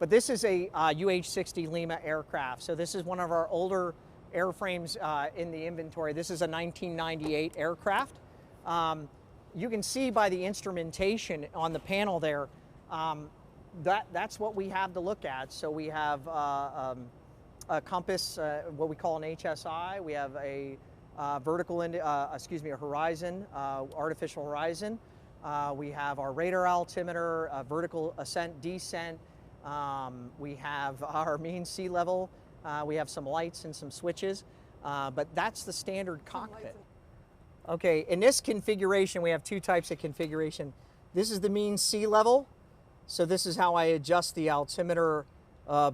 But this is a UH-60 Lima aircraft. So this is one of our older airframes in the inventory. This is a 1998 aircraft. You can see by the instrumentation on the panel there, that's what we have to look at. So we have a compass, what we call an HSI. We have a a horizon, artificial horizon. We have our radar altimeter, vertical ascent, descent. We have our mean sea level. We have some lights and some switches, but that's the standard cockpit. Okay, in this configuration, we have two types of configuration. This is the mean sea level. So this is how I adjust the altimeter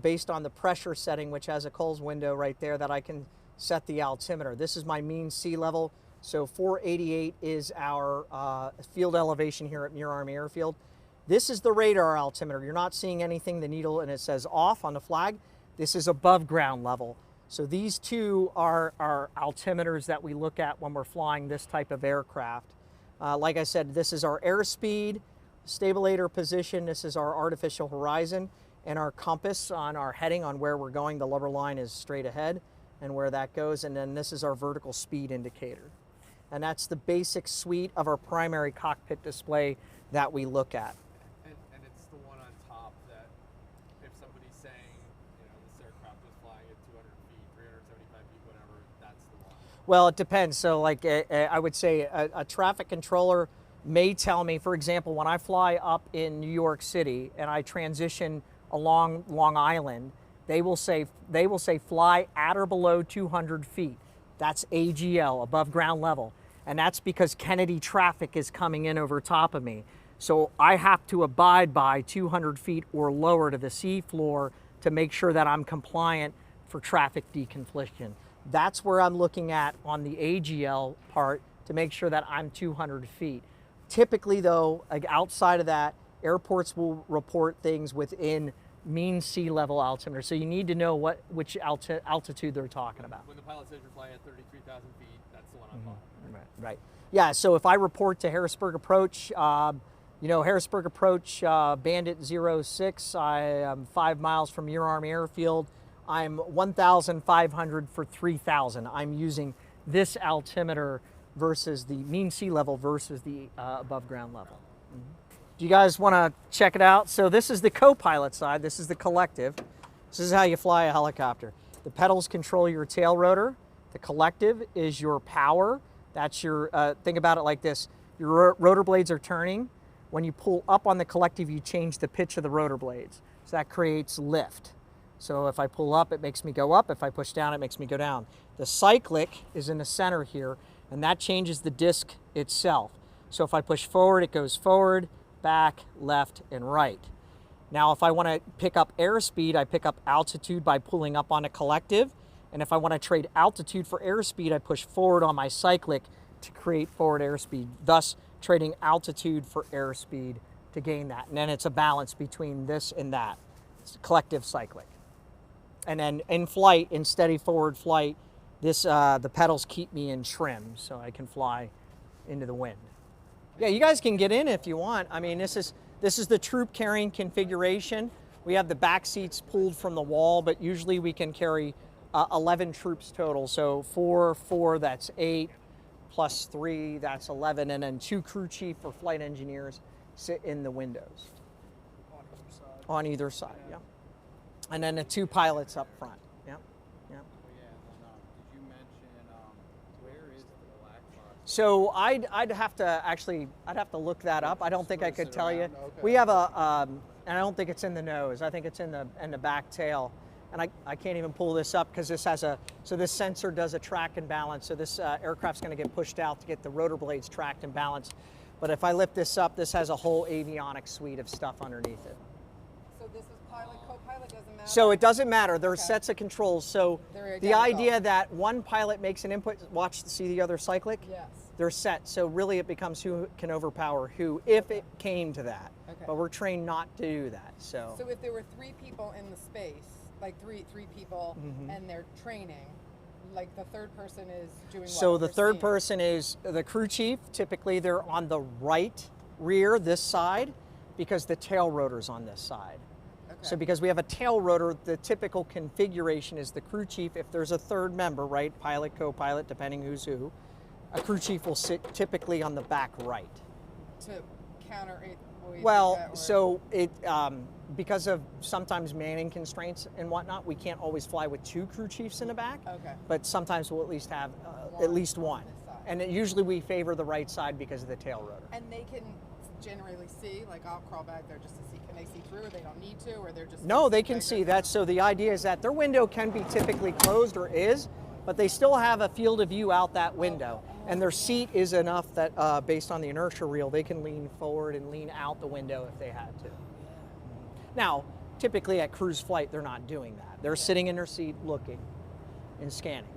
based on the pressure setting, which has a Coles window right there that I can set the altimeter. This is my mean sea level. So 488 is our field elevation here at Muir Army Airfield. This is the radar altimeter. You're not seeing anything, the needle, and it says off on the flag. This is above ground level. So these two are our altimeters that we look at when we're flying this type of aircraft. Like I said, this is our airspeed, stabilator position, this is our artificial horizon, and our compass on our heading on where we're going. The lubber line is straight ahead and where that goes, and then this is our vertical speed indicator. And that's the basic suite of our primary cockpit display that we look at. And it's the one on top that if somebody's saying, you know, this aircraft was flying at 200 feet, 375 feet, whatever, that's the one. Well, it depends. So like I would say a traffic controller may tell me, for example, when I fly up in New York City and I transition along Long Island, they will say fly at or below 200 feet. That's AGL, above ground level. And that's because Kennedy traffic is coming in over top of me. So I have to abide by 200 feet or lower to the sea floor to make sure that I'm compliant for traffic deconfliction. That's where I'm looking at on the AGL part to make sure that I'm 200 feet. Typically though, like outside of that, airports will report things within mean sea level altimeter. So you need to know which altitude they're talking about. When the pilot says you're flying at 33,000 feet, that's the one I'm flying. Right. Yeah, so if I report to Harrisburg Approach, you know, Harrisburg Approach, Bandit 06, I am 5 miles from Muir Army Airfield. I'm 1,500 for 3,000. I'm using this altimeter versus the mean sea level versus the above ground level. Do you guys want to check it out? So this is the co-pilot side. This is the collective. This is how you fly a helicopter. The pedals control your tail rotor. The collective is your power. That's your, think about it like this. Your rotor blades are turning. When you pull up on the collective, you change the pitch of the rotor blades. So that creates lift. So if I pull up, it makes me go up. If I push down, it makes me go down. The cyclic is in the center here, and that changes the disc itself. So if I push forward, it goes forward, back, left, and right. Now, if I want to pick up airspeed, I pick up altitude by pulling up on a collective. And if I want to trade altitude for airspeed, I push forward on my cyclic to create forward airspeed, thus trading altitude for airspeed to gain that. And then it's a balance between this and that. It's collective cyclic. And then in flight, in steady forward flight, this the pedals keep me in trim so I can fly into the wind. Yeah, you guys can get in if you want. I mean, this is the troop carrying configuration. We have the back seats pulled from the wall, but usually we can carry 11 troops total. So 4, that's 8, plus 3, that's 11, and then 2 crew chief or flight engineers sit in the windows. On either side, yeah. And then the 2 pilots up front, yeah. Oh, yeah, and then did you mention, where is the black box? So I'd have to look that up. I don't think I could tell you. Okay. We have and I don't think it's in the nose. I think it's in the back tail. And I can't even pull this up because this has so this sensor does a track and balance. So this aircraft's going to get pushed out to get the rotor blades tracked and balanced. But if I lift this up, this has a whole avionics suite of stuff underneath it. So this is pilot, co-pilot, doesn't matter? So it doesn't matter. There's sets of controls. So the idea that one pilot makes an input, see the other cyclic? Yes. They're set. So really it becomes who can overpower who if it came to that. Okay. But we're trained not to do that. So if there were 3 people in the space, like three people, and they're training, like the third person is doing what? So the third person is the crew chief. Typically they're on the right rear, this side, because the tail rotor's on this side. Okay. So because we have a tail rotor, the typical configuration is the crew chief, if there's a third member, right, pilot, co-pilot, depending who's who, a crew chief will sit typically on the back right. To counter it. Well, so it because of sometimes manning constraints and whatnot, we can't always fly with two crew chiefs in the back. Okay. But sometimes we'll at least have One at least on one. this side. And usually we favor the right side because of the tail rotor. And they can generally see, like I'll crawl back there just to see, can they see through, or they don't need to, or they're just... No, they facing can see bigger? that. So the idea is that their window can be typically closed or is, but they still have a field of view out that window. And their seat is enough that based on the inertia reel, they can lean forward and lean out the window if they had to. Now, typically at cruise flight, they're not doing that. They're sitting in their seat looking and scanning.